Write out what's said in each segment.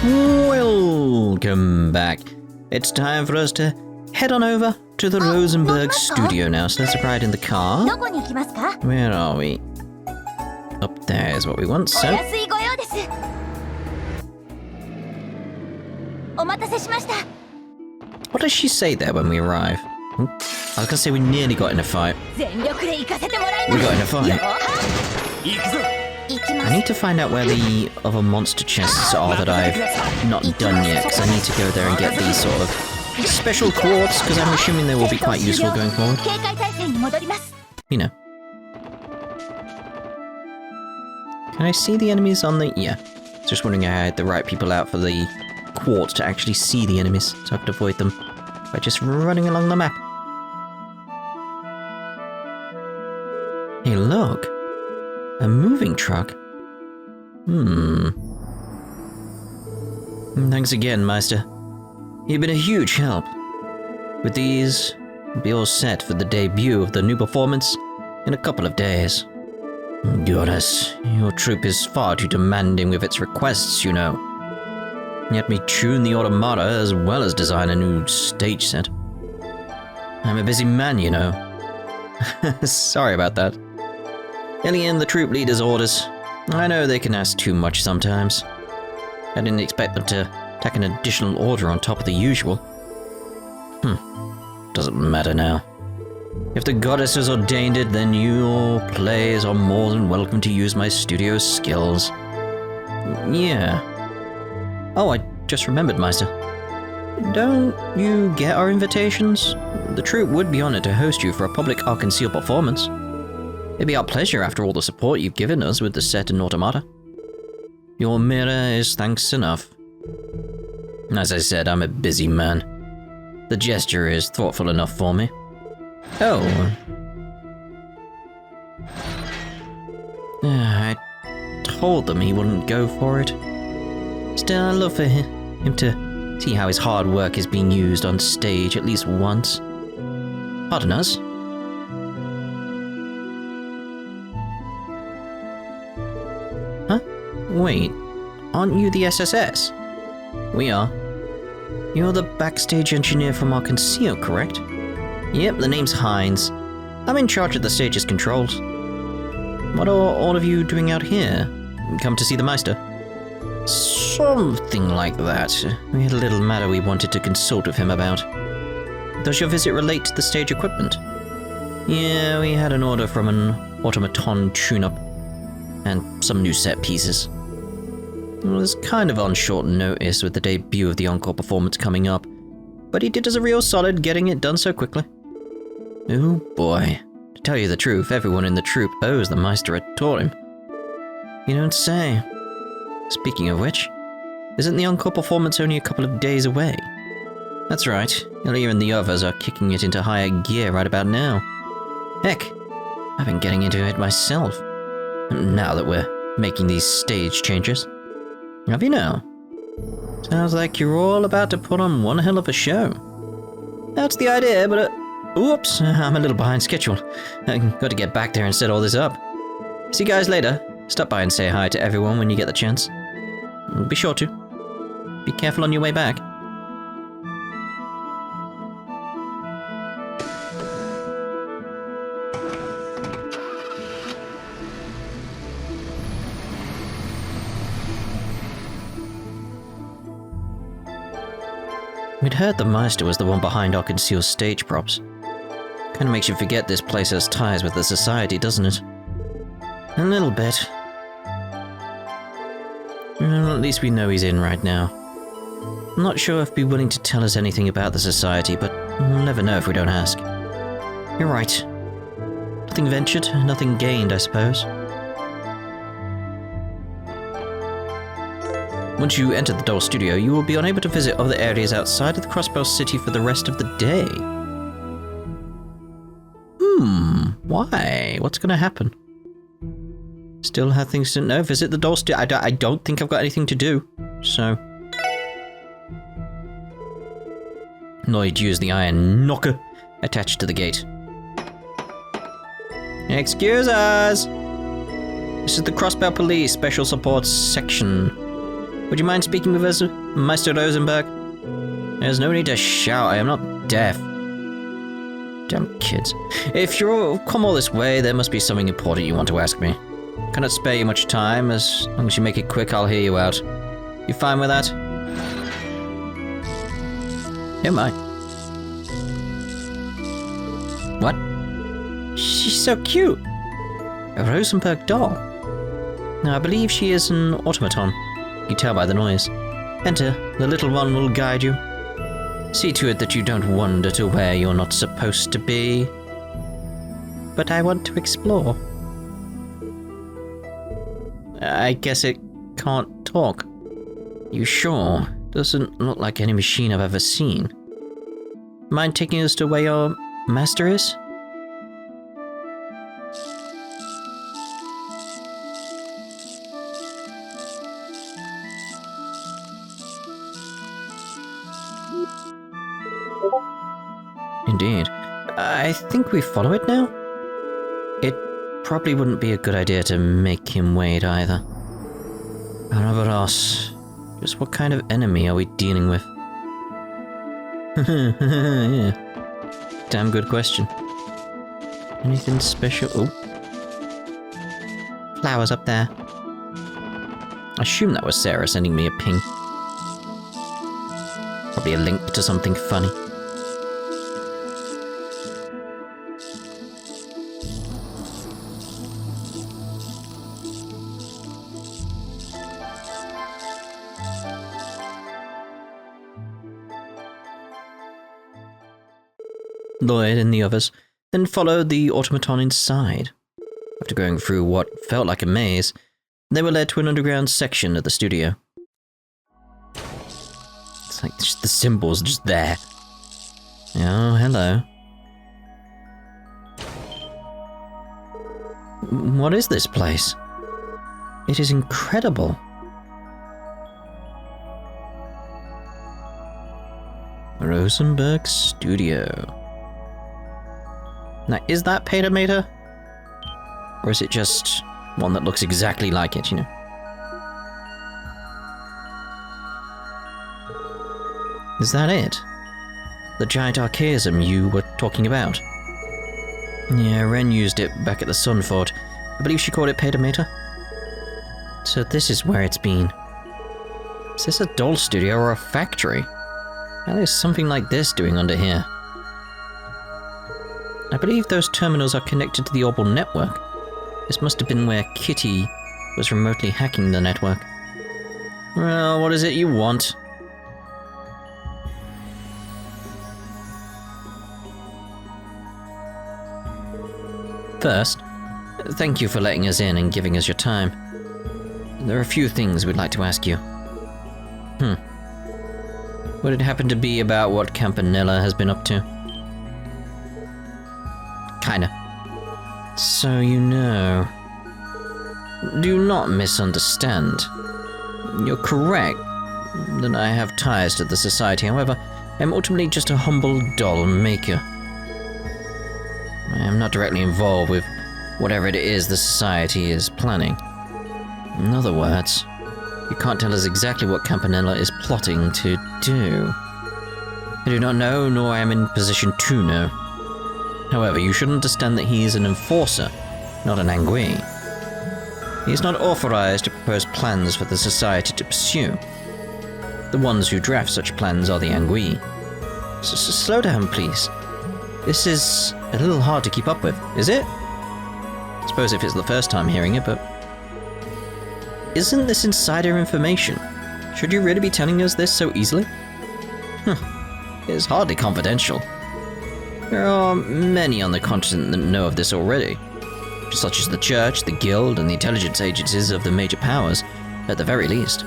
Welcome back. It's time for us to head on over to the Rosenberg studio now, so let's ride in the car. Where are we? Up there is what we want, so... What does she say there when we arrive? I was gonna say we nearly got in a fight. We got in a fight. I need to find out where the other monster chests are that I've not done yet, because I need to go there and get these sort of special quartz, because I'm assuming they will be quite useful going forward. You know. Can I see the enemies on the... Yeah. Just wondering how I had the right people out for the quartz to actually see the enemies, so I could avoid them by just running along the map. Hey, look. A moving truck? Thanks again, Meister. You've been a huge help. With these, we'll be all set for the debut of the new performance in a couple of days. Goddess, your troupe is far too demanding with its requests, you know. Let me tune the automata as well as design a new stage set. I'm a busy man, you know. Sorry about that. Alien the troop leader's orders. I know they can ask too much sometimes. I didn't expect them to tack an additional order on top of the usual. Doesn't matter now. If the goddess has ordained it, then your players are more than welcome to use my studio's skills. Yeah. Oh, I just remembered, Meister. Don't you get our invitations? The troupe would be honored to host you for a public Arkansas performance. It'd be our pleasure after all the support you've given us with the set and automata. Your mirror is thanks enough. As I said, I'm a busy man. The gesture is thoughtful enough for me. Oh. I told them he wouldn't go for it. Still, I'd love for him to see how his hard work is being used on stage at least once. Pardon us? Huh? Wait, aren't you the SSS? We are. You're the backstage engineer from Arkansas, correct? Yep, the name's Hines. I'm in charge of the stage's controls. What are all of you doing out here? Come to see the Meister? Something like that. We had a little matter we wanted to consult with him about. Does your visit relate to the stage equipment? Yeah, we had an order from an automaton tune-up. And some new set pieces. It was kind of on short notice with the debut of the encore performance coming up, but he did us a real solid getting it done so quickly. Oh boy. To tell you the truth, everyone in the troupe owes the Meister had taught him. You don't say. Speaking of which, isn't the encore performance only a couple of days away? That's right, Heiyue and the others are kicking it into higher gear right about now. Heck, I've been getting into it myself, now that we're making these stage changes. Have you now? Sounds like you're all about to put on one hell of a show. That's the idea, but oops, I'm a little behind schedule. I've got to get back there and set all this up. See you guys later. Stop by and say hi to everyone when you get the chance. Be sure to. Be careful on your way back. We'd heard the Meister was the one behind Arkansas's stage props. Kinda makes you forget this place has ties with the society, doesn't it? A little bit. Well, at least we know he's in right now. I'm not sure if he'd be willing to tell us anything about the society, but we'll never know if we don't ask. You're right. Nothing ventured, nothing gained, I suppose. Once you enter the Doll Studio, you will be unable to visit other areas outside of the Crossbell city for the rest of the day. Why? What's gonna happen? Still have things to know. Visit the Doll Studio. I don't think I've got anything to do, so... Lloyd used the iron knocker attached to the gate. Excuse us! This is the Crossbell Police Special Support Section. Would you mind speaking with us, Meister Rosenberg? There's no need to shout, I am not deaf. Damn kids. If you've come all this way, there must be something important you want to ask me. Cannot spare you much time, as long as you make it quick, I'll hear you out. You fine with that? Am I? What? She's so cute! A Rosenberg doll. Now, I believe she is an automaton. You can tell by the noise. Enter, the little one will guide you. See to it that you don't wander to where you're not supposed to be. But I want to explore. I guess it can't talk. You sure? Doesn't look like any machine I've ever seen. Mind taking us to where your master is? Indeed. I think we follow it now? It probably wouldn't be a good idea to make him wait either. However else, just what kind of enemy are we dealing with? Yeah. Damn good question. Anything special? Oh. Flowers up there. I assume that was Sarah sending me a ping. Probably a link to something funny. Lloyd and the others then followed the automaton inside. After going through what felt like a maze, they were led to an underground section of the studio. It's like just the symbols just there. Oh, hello. What is this place? It is incredible. Rosenberg Studio. Now, is that Petameter? Or is it just one that looks exactly like it, you know? Is that it? The giant archaism you were talking about? Yeah, Ren used it back at the Sun Fort. I believe she called it Petameter. So this is where it's been. Is this a doll studio or a factory? How is something like this doing under here? I believe those terminals are connected to the Orbital network. This must have been where Kitty was remotely hacking the network. Well, what is it you want? First, thank you for letting us in and giving us your time. There are a few things we'd like to ask you. Would it happen to be about what Campanella has been up to? Kinda. So you know. Do not misunderstand. You're correct that I have ties to the Society, however, I am ultimately just a humble doll maker. I am not directly involved with whatever it is the Society is planning. In other words, you can't tell us exactly what Campanella is plotting to do. I do not know, nor am I in position to know. However, you should understand that he is an enforcer, not an Anguis. He is not authorized to propose plans for the Society to pursue. The ones who draft such plans are the Anguis. So slow down, please. This is a little hard to keep up with, is it? I suppose if it's the first time hearing it, but... Isn't this insider information? Should you really be telling us this so easily? It is hardly confidential. There are many on the continent that know of this already, such as the Church, the Guild, and the intelligence agencies of the major powers, at the very least.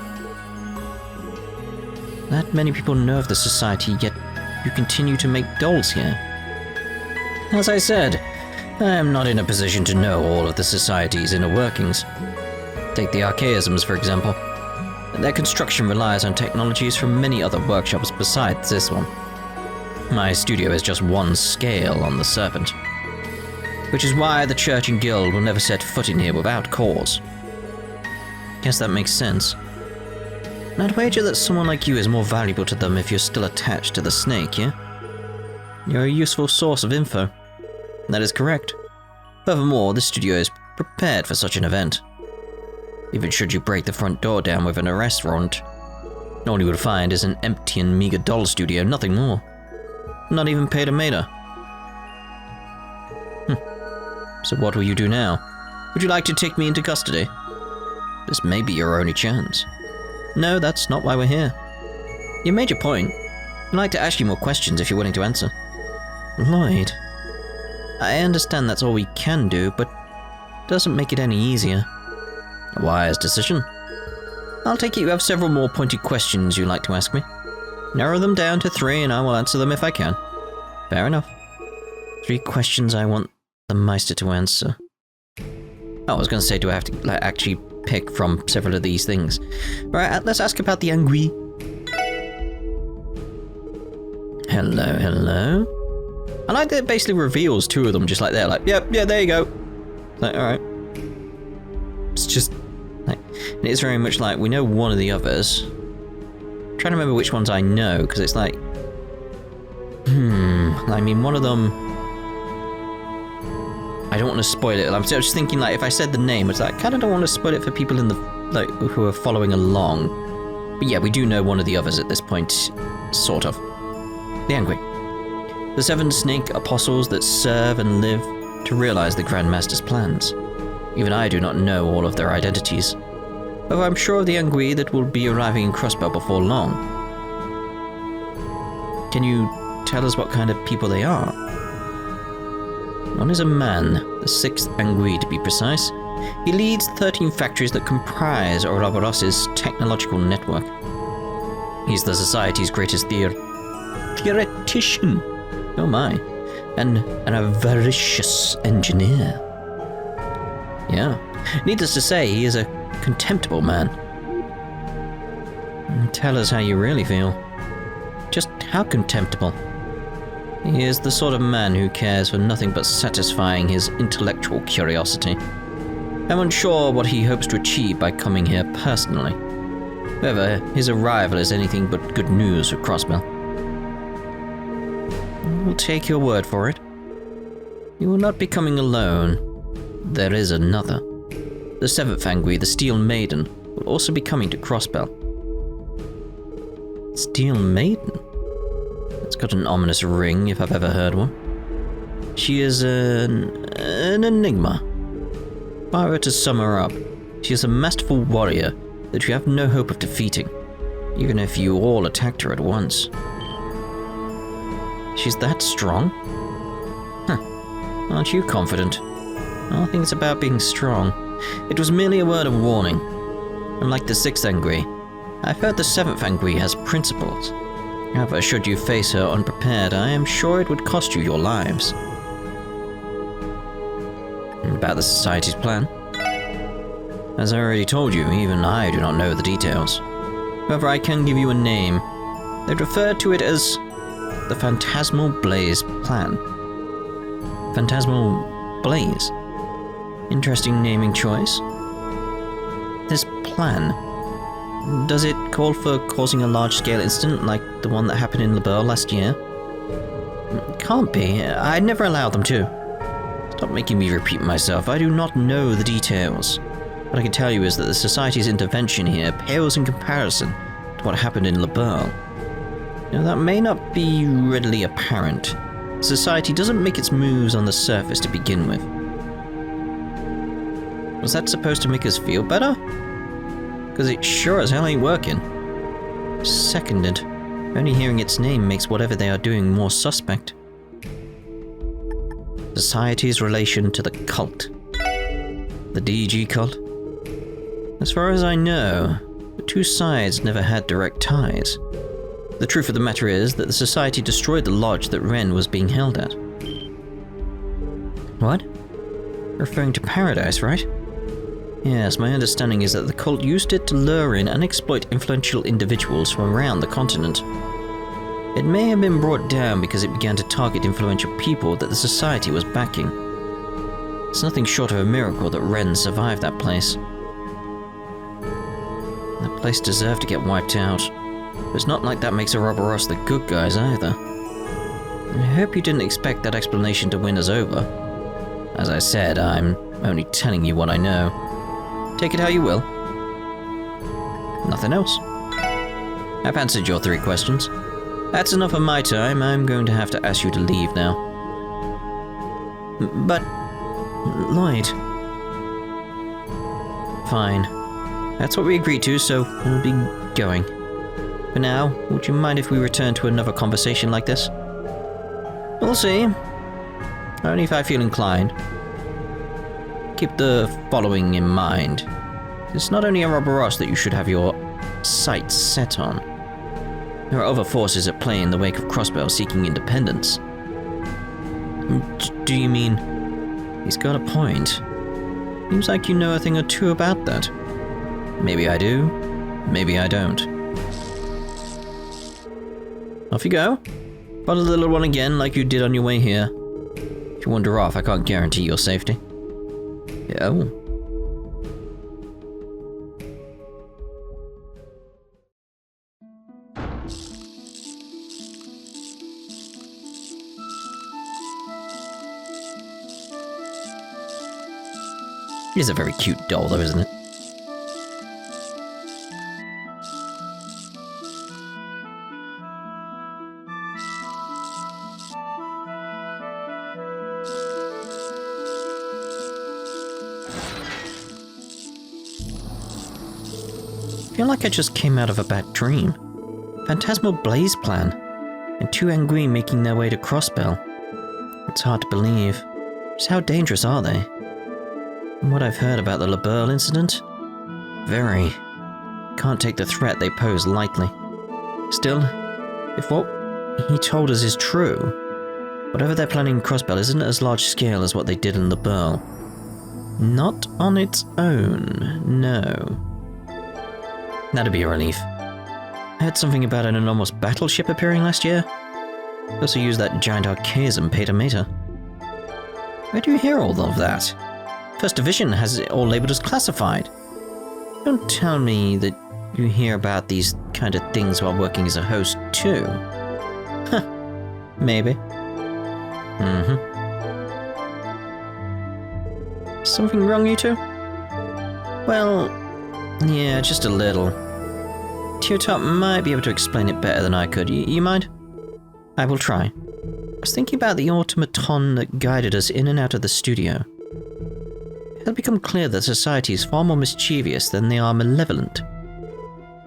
That many people know of the Society, yet you continue to make dolls here. As I said, I am not in a position to know all of the Society's inner workings. Take the Archaisms, for example. Their construction relies on technologies from many other workshops besides this one. My studio is just one scale on the Serpent. Which is why the Church and Guild will never set foot in here without cause. Guess that makes sense. I'd wager that someone like you is more valuable to them if you're still attached to the snake, yeah? You're a useful source of info. That is correct. Furthermore, the studio is prepared for such an event. Even should you break the front door down with an arrest warrant, all you would find is an empty and meager doll studio, nothing more. Not even paid a mater. So what will you do now? Would you like to take me into custody? This may be your only chance. No, that's not why we're here. You made your point. I'd like to ask you more questions if you're willing to answer. Lloyd, I understand that's all we can do, but it doesn't make it any easier. A wise decision. I'll take it you have several more pointed questions you'd like to ask me. Narrow them down to 3 and I will answer them if I can. Fair enough. 3 questions I want the Meister to answer. Oh, I was going to say, do I have to actually pick from several of these things? Alright, let's ask about the Anguis. Hello, hello. I like that it basically reveals 2 of them just like that. Like, yep, yeah, there you go. Like, alright. It's just, like, it is very much like, we know one of the others. I'm trying to remember which ones I know, because it's like, I mean, one of them, I don't want to spoil it. I'm just thinking, like, if I said the name, it's like, I kind of don't want to spoil it for people in the, like, who are following along. But yeah, we do know one of the others at this point, sort of. The Anguis. The 7 snake apostles that serve and live to realize the Grand Master's plans. Even I do not know all of their identities. However, I'm sure of the Anguis that will be arriving in Crossbell before long. Can you tell us what kind of people they are? One is a man, the 6th Anguis to be precise. He leads 13 factories that comprise Ouroboros's technological network. He's the Society's greatest theoretician. Oh my. And an avaricious engineer. Yeah. Needless to say, he is a contemptible man. Tell us how you really feel. Just how contemptible? He is the sort of man who cares for nothing but satisfying his intellectual curiosity. I'm unsure what he hopes to achieve by coming here personally. However, his arrival is anything but good news for Crossbell. We'll take your word for it. You will not be coming alone. There is another. The 7th Anguis, the Steel Maiden, will also be coming to Crossbell. Steel Maiden? It's got an ominous ring, if I've ever heard one. She is an enigma. If I were to sum her up, she is a masterful warrior that you have no hope of defeating, even if you all attacked her at once. She's that strong? Huh. Aren't you confident? I don't think it's about being strong. It was merely a word of warning. Unlike the 6th Anguis, I've heard the 7th Anguis has principles. However, should you face her unprepared, I am sure it would cost you your lives. About the Society's plan? As I already told you, even I do not know the details. However, I can give you a name. They'd refer to it as the Phantasmal Blaze Plan. Phantasmal Blaze? Interesting naming choice. This plan, does it call for causing a large-scale incident like the one that happened in LeBeau last year? It can't be. I'd never allow them to. Stop making me repeat myself. I do not know the details. What I can tell you is that the Society's intervention here pales in comparison to what happened in LeBeau. Now, that may not be readily apparent. The Society doesn't make its moves on the surface to begin with. Was that supposed to make us feel better? Because it sure as hell ain't working. Seconded. Only hearing its name makes whatever they are doing more suspect. Society's relation to the cult. The DG cult? As far as I know, the 2 sides never had direct ties. The truth of the matter is that the Society destroyed the lodge that Ren was being held at. What? Referring to Paradise, right? Yes, my understanding is that the cult used it to lure in and exploit influential individuals from around the continent. It may have been brought down because it began to target influential people that the Society was backing. It's nothing short of a miracle that Ren survived that place. That place deserved to get wiped out. But it's not like that makes Ouroboros the good guys either. I hope you didn't expect that explanation to win us over. As I said, I'm only telling you what I know. Take it how you will. Nothing else. I've answered your 3 questions. That's enough of my time. I'm going to have to ask you to leave now. But... Lloyd... Fine. That's what we agreed to, so we'll be going. For now, would you mind if we return to another conversation like this? We'll see. Only if I feel inclined. Keep the following in mind. It's not only Ouroboros that you should have your sights set on. There are other forces at play in the wake of Crossbell seeking independence. Do you mean... He's got a point. Seems like you know a thing or two about that. Maybe I do, maybe I don't. Off you go. Follow the little one again like you did on your way here. If you wander off, I can't guarantee your safety. Oh. It is a very cute doll though, isn't it? I feel like I just came out of a bad dream. Phantasmal blaze plan, and 2 Anguis making their way to Crossbell. It's hard to believe. Just how dangerous are they? From what I've heard about the LaBeurre incident, very. Can't take the threat they pose lightly. Still, if what he told us is true, whatever they're planning in Crossbell isn't as large scale as what they did in LaBeurre. Not on its own, no. That'd be a relief. I heard something about an enormous battleship appearing last year. They also used that giant archaism Petameter. Where do you hear all of that? First Division has it all labeled as classified. Don't tell me that you hear about these kind of things while working as a host too. Huh. Maybe. Something wrong, you two? Well, yeah, just a little. Teotop might be able to explain it better than I could. You mind? I will try. I was thinking about the automaton that guided us in and out of the studio. It had become clear that society is far more mischievous than they are malevolent.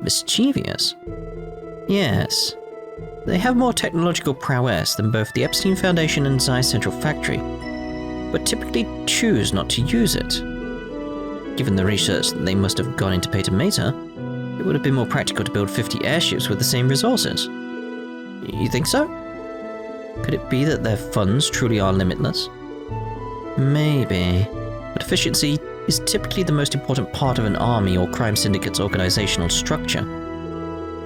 Mischievous? Yes. They have more technological prowess than both the Epstein Foundation and Zeiss Central Factory, but typically choose not to use it. Given the research that they must have gone into Petameter, it would have been more practical to build 50 airships with the same resources. You think so? Could it be that their funds truly are limitless? Maybe, but efficiency is typically the most important part of an army or crime syndicate's organizational structure.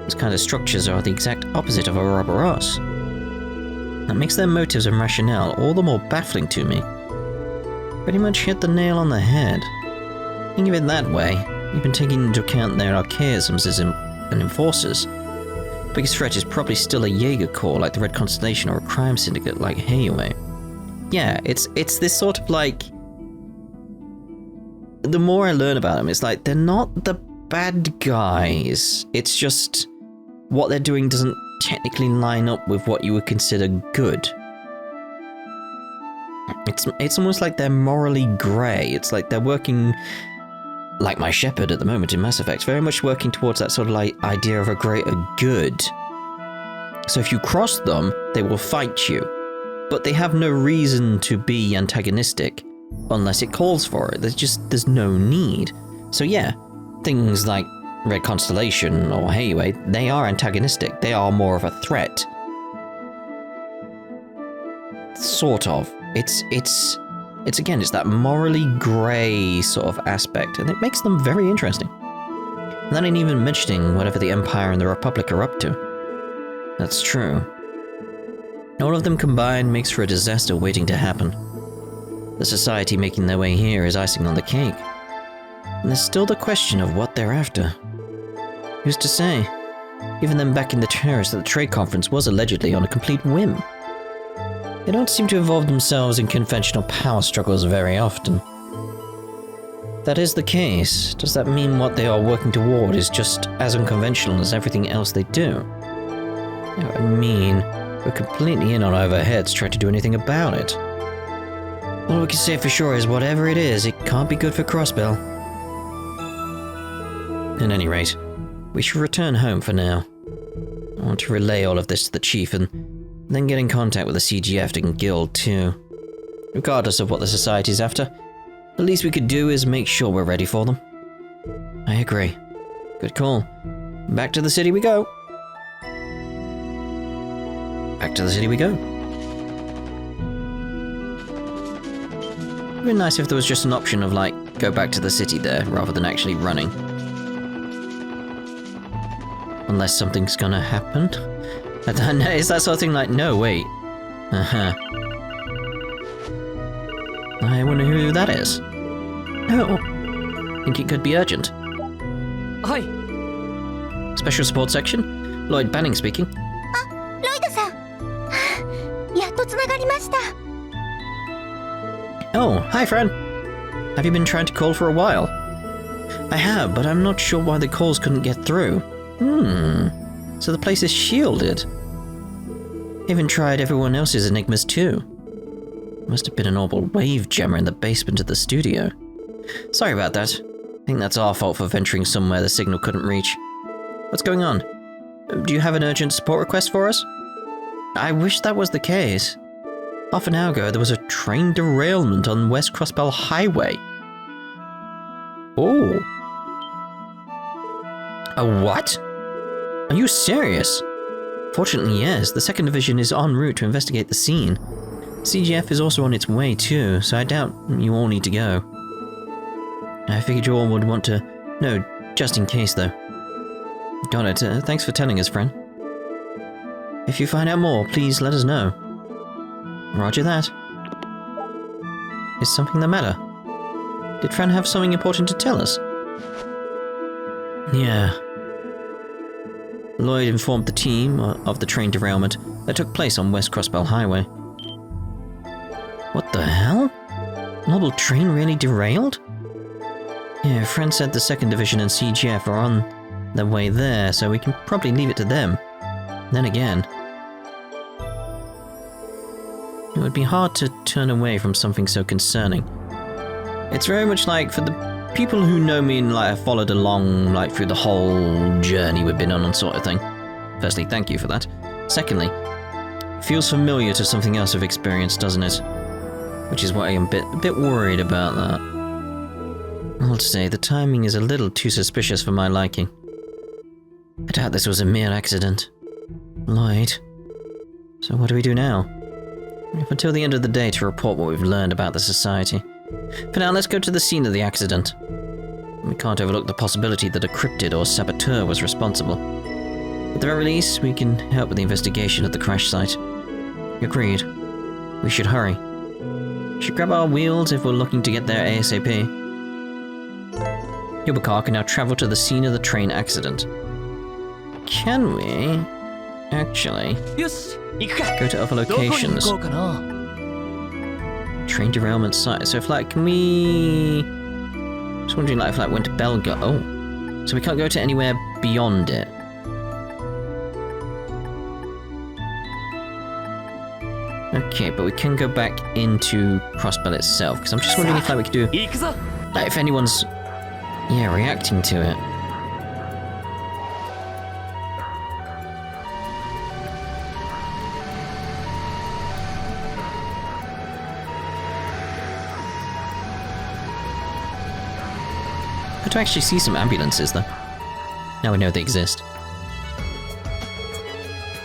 These kind of structures are the exact opposite of Ouroboros. That makes their motives and rationale all the more baffling to me. Pretty much hit the nail on the head. Think of it that way, even taking into account their archaisms as enforcers. The biggest threat is probably still a Jaeger corps like the Red Constellation or a crime syndicate like Heiyue. Yeah, it's this sort of like... The more I learn about them, it's like they're not the bad guys. It's just what they're doing doesn't technically line up with what you would consider good. It's almost like they're morally grey. It's like they're working... like my shepherd at the moment in Mass Effect, very much working towards that sort of like idea of a greater good. So if you cross them, they will fight you. But they have no reason to be antagonistic unless it calls for it. There's no need. So yeah, things like Red Constellation or Heiyue, they are antagonistic. They are more of a threat. Sort of. It's again, it's that morally grey sort of aspect, and it makes them very interesting. And that ain't even mentioning whatever the Empire and the Republic are up to. That's true. All of them combined makes for a disaster waiting to happen. The society making their way here is icing on the cake. And there's still the question of what they're after. Who's to say? Even them back in the terrace at the trade conference was allegedly on a complete whim. They don't seem to involve themselves in conventional power struggles very often. If that is the case, does that mean what they are working toward is just as unconventional as everything else they do? I mean, we're completely in on our heads trying to do anything about it. All we can say for sure is whatever it is, it can't be good for Crossbell. At any rate, we should return home for now. I want to relay all of this to the chief and then get in contact with the CGF and guild too. Regardless of what the society's after, the least we could do is make sure we're ready for them. I agree. Good call. Back to the city we go. Back to the city we go. It'd be nice if there was just an option of like, go back to the city there, rather than actually running. Unless something's gonna happen. Is that sort of thing like, no, wait. Uh-huh. I wonder who that is. Oh. Think it could be urgent. Hi. Special support section? Lloyd Banning speaking. Lloyd-san. やっとつながりました。 Oh, hi friend. Have you been trying to call for a while? I have, but I'm not sure why the calls couldn't get through. So the place is shielded. I even tried everyone else's enigmas too. Must have been an orbital wave jammer in the basement of the studio. Sorry about that. I think that's our fault for venturing somewhere the signal couldn't reach. What's going on? Do you have an urgent support request for us? I wish that was the case. Half an hour ago, there was a train derailment on West Crossbell Highway. Oh. A what? Are you serious? Fortunately, yes. The 2nd Division is en route to investigate the scene. CGF is also on its way too, so I doubt you all need to go. I figured you all would want to know, just in case though. Got it. Thanks for telling us, friend. If you find out more, please let us know. Roger that. Is something the matter? Did Fran have something important to tell us? Yeah. Lloyd informed the team of the train derailment that took place on West Crossbell Highway. What the hell? An orbital train really derailed? Yeah, Fran said the 2nd Division and CGF are on their way there, so we can probably leave it to them. Then again, it would be hard to turn away from something so concerning. It's very much like, for the people who know me and like have followed along like through the whole journey we've been on and sort of thing. Firstly, thank you for that. Secondly, it feels familiar to something else I've experienced, doesn't it? Which is why I'm a bit worried about that. I'll say the timing is a little too suspicious for my liking. I doubt this was a mere accident. Lloyd. So what do we do now? We have until the end of the day to report what we've learned about the society. For now, let's go to the scene of the accident. We can't overlook the possibility that a cryptid or saboteur was responsible. At the very least, we can help with the investigation at the crash site. Agreed. We should hurry. We should grab our wheels if we're looking to get there ASAP. Your car can now travel to the scene of the train accident. Can we? Actually, go to other locations. Train derailment site. So if like, can we... Just wondering like if like went to Belga. Oh. So we can't go to anywhere beyond it. Okay, but we can go back into Crossbell itself, because I'm just wondering if like we could do... Like if anyone's... Yeah, reacting to it. To actually see some ambulances, though. Now we know they exist.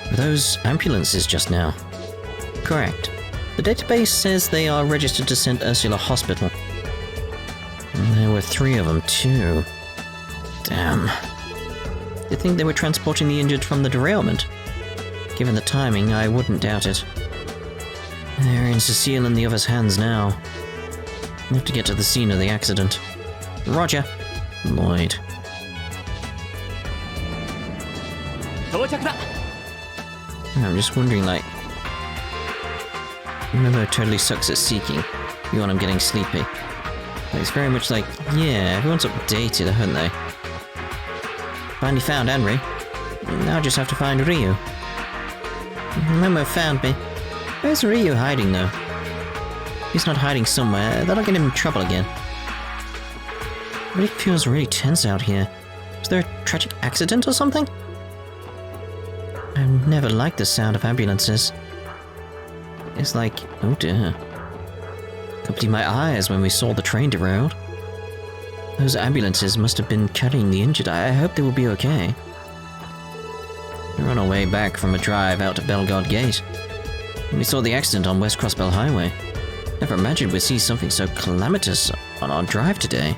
Were those ambulances just now? Correct. The database says they are registered to St. Ursula Hospital. And there were 3 of them, too. Damn. Do you think they were transporting the injured from the derailment? Given the timing, I wouldn't doubt it. They're in Cecile and the others' hands now. We have to get to the scene of the accident. Roger. Lloyd. 到着だ I'm just wondering, like... Remember, totally sucks at seeking. You when I'm getting sleepy. Like, it's very much like, yeah, everyone's updated, haven't they? Finally found Henry. Now I just have to find Ryu. Momo found me. Where's Ryu hiding, though? He's not hiding somewhere. That'll get him in trouble again. But it feels really tense out here. Is there a tragic accident or something? I've never liked the sound of ambulances. It's like, oh dear. Couldn't believe my eyes when we saw the train derailed. Those ambulances must have been carrying the injured. I hope they will be okay. We're on our way back from a drive out to Bellegarde Gate. We saw the accident on West Crossbell Highway. Never imagined we'd see something so calamitous on our drive today.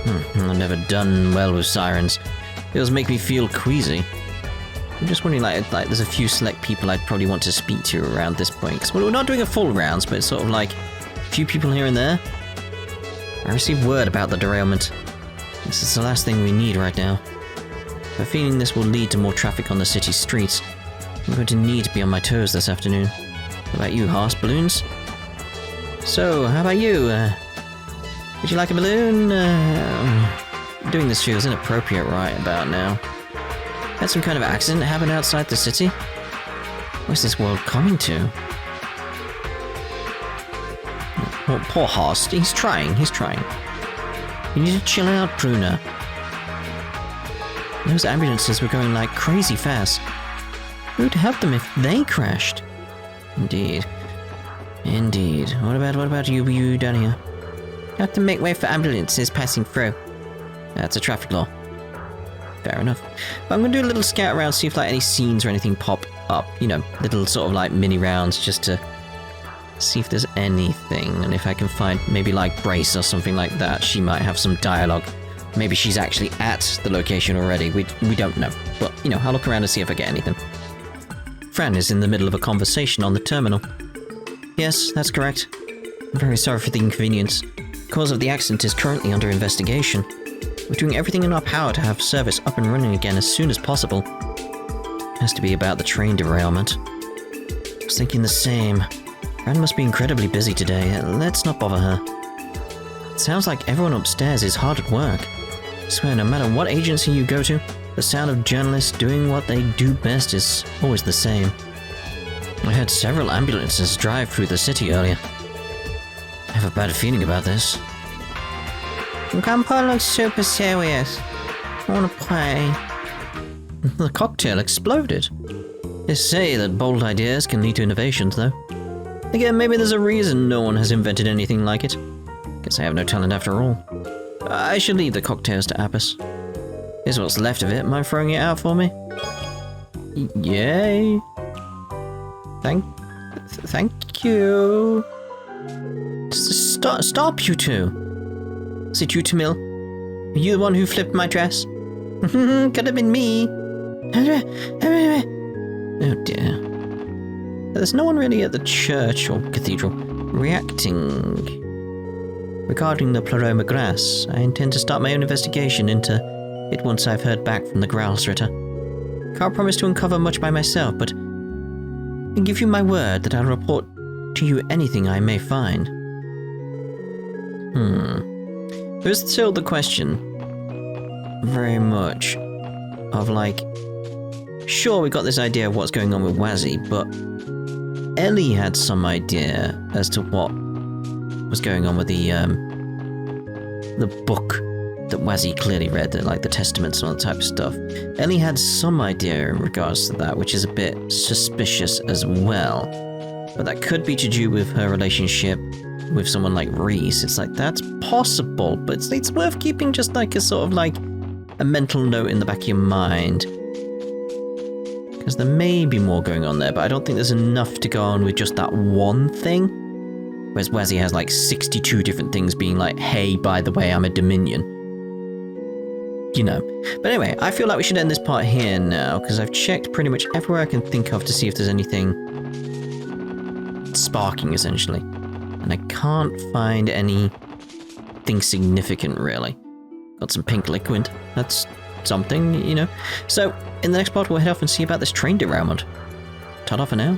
I've never done well with sirens. It does make me feel queasy. I'm just wondering, like there's a few select people I'd probably want to speak to around this point. Because we're not doing a full rounds, but it's sort of like a few people here and there. I received word about the derailment. This is the last thing we need right now. I have a feeling this will lead to more traffic on the city streets. I'm going to need to be on my toes this afternoon. How about you, horse balloons? So, how about you? Would you like a balloon? Doing this feels inappropriate right about now. Had some kind of accident happen outside the city? Where's this world coming to? Oh, poor horse. He's trying. You need to chill out, Bruna. Those ambulances were going like crazy fast. Who'd help them if they crashed? Indeed. What about you down here? You have to make way for ambulances passing through. That's a traffic law. Fair enough. But I'm going to do a little scout around, see if like any scenes or anything pop up. You know, little sort of like mini rounds just to see if there's anything. And if I can find maybe like Brace or something like that, she might have some dialogue. Maybe she's actually at the location already. We don't know. But, you know, I'll look around and see if I get anything. Fran is in the middle of a conversation on the terminal. Yes, that's correct. I'm very sorry for the inconvenience. The cause of the accident is currently under investigation. We're doing everything in our power to have service up and running again as soon as possible. It has to be about the train derailment. I was thinking the same. Fran must be incredibly busy today. Let's not bother her. It sounds like everyone upstairs is hard at work. I swear, no matter what agency you go to, the sound of journalists doing what they do best is always the same. I heard several ambulances drive through the city earlier. I have a bad feeling about this. Grandpa looks super serious. I want to play. The cocktail exploded. They say that bold ideas can lead to innovations, though. Again, maybe there's a reason no one has invented anything like it. Guess I have no talent after all. I should leave the cocktails to Apis. Here's what's left of it. Mind throwing it out for me? Yay. Thank you. Stop, you two. Is it you, Tamil? Are you the one who flipped my dress? Could have been me. Oh dear. There's no one really at the church or cathedral reacting. Regarding the Pleroma grass, I intend to start my own investigation into it once I've heard back from the Growlsritter. Can't promise to uncover much by myself, but I can give you my word that I'll report to you anything I may find. There's still the question, very much, of like, sure, we got this idea of what's going on with Wazzy, but Ellie had some idea as to what was going on with the book that Wazzy clearly read, that like the testaments and all that type of stuff. Ellie had some idea in regards to that, which is a bit suspicious as well. But that could be to do with her relationship with someone like Reese. It's like, that's possible, but it's worth keeping just like a sort of like a mental note in the back of your mind. Because there may be more going on there, but I don't think there's enough to go on with just that one thing. Whereas Wazzy has like 62 different things being like, hey, by the way, I'm a Dominion. You know. But anyway, I feel like we should end this part here now, because I've checked pretty much everywhere I can think of to see if there's anything sparking, essentially. And I can't find anything significant, really. Got some pink liquid. That's something, you know. So, in the next part, we'll head off and see about this train derailment. Ta-da for now.